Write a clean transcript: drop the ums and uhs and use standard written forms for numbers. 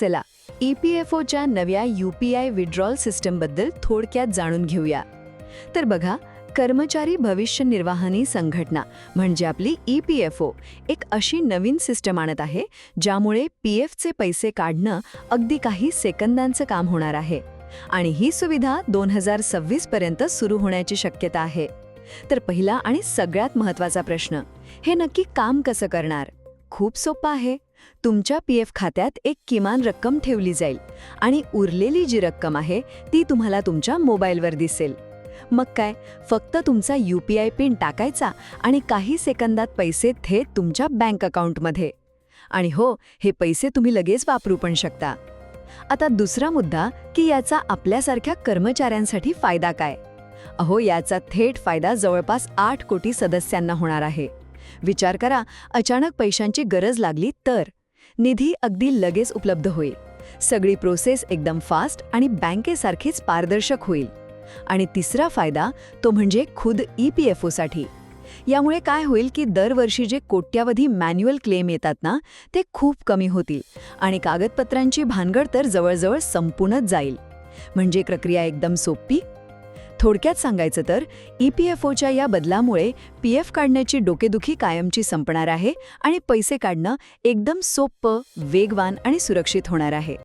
चला EPFOच्या नव्या UPI withdrawal सिस्टमबद्दल थोडक्यात जाणून घेऊया. तर बघा, कर्मचारी भविष्य निर्वाहनी संघटना म्हणजे आपली EPFO एक अशी नवीन सिस्टम आणत आहे ज्यामुळे PFचे पैसे काढणं अगदी काही सेकंदांचं काम होणार आहे. आणि ही सुविधा 2026 पर्यंत सुरू होण्याची शक्यता आहे. तर पहिला आणि सगळ्यात महत्त्वाचा प्रश्न, हे नक्की काम कसं करणार? खूप सोपं आहे. तुमच्या PF खात्यात एक किमान रक्कम ठेवली जाईल आणि उरलेली जी रक्कम आहे ती तुम्हाला तुमच्या मोबाईलवर दिसेल. मग काय, फक्त तुमचा UPI पिन टाकायचा आणि काही सेकंदात पैसे थेट तुमच्या बँक अकाउंटमध्ये. आणि हो, हे पैसे तुम्ही लगेच वापरू पण शकता. आता दुसरा मुद्दा, की याचा आपल्यासारख्या कर्मचाऱ्यांसाठी फायदा काय? अहो, याचा थेट फायदा जवळपास 8 कोटी सदस्यांना होणार आहे. विचार करा, अचानक पैशांची गरज लागली तर निधी अगदी लगेच उपलब्ध होईल. सगळी प्रोसेस एकदम फास्ट आणि बँकेसारखीच पारदर्शक होईल. आणि तिसरा फायदा तो म्हणजे खुद EPFOसाठी. यामुळे काय होईल की दरवर्षी जे कोट्यावधी मॅन्युअल क्लेम येतात ना, ते खूप कमी होतील आणि कागदपत्रांची भानगड तर जवळजवळ संपूनच जाईल. म्हणजे प्रक्रिया एकदम सोपी. थोडक्यात सांगायचं तर EPFOच्या या बदलामुळे PF काढण्याची डोकेदुखी कायमची संपणार आहे आणि पैसे काढणं एकदम सोपं, वेगवान आणि सुरक्षित होणार आहे.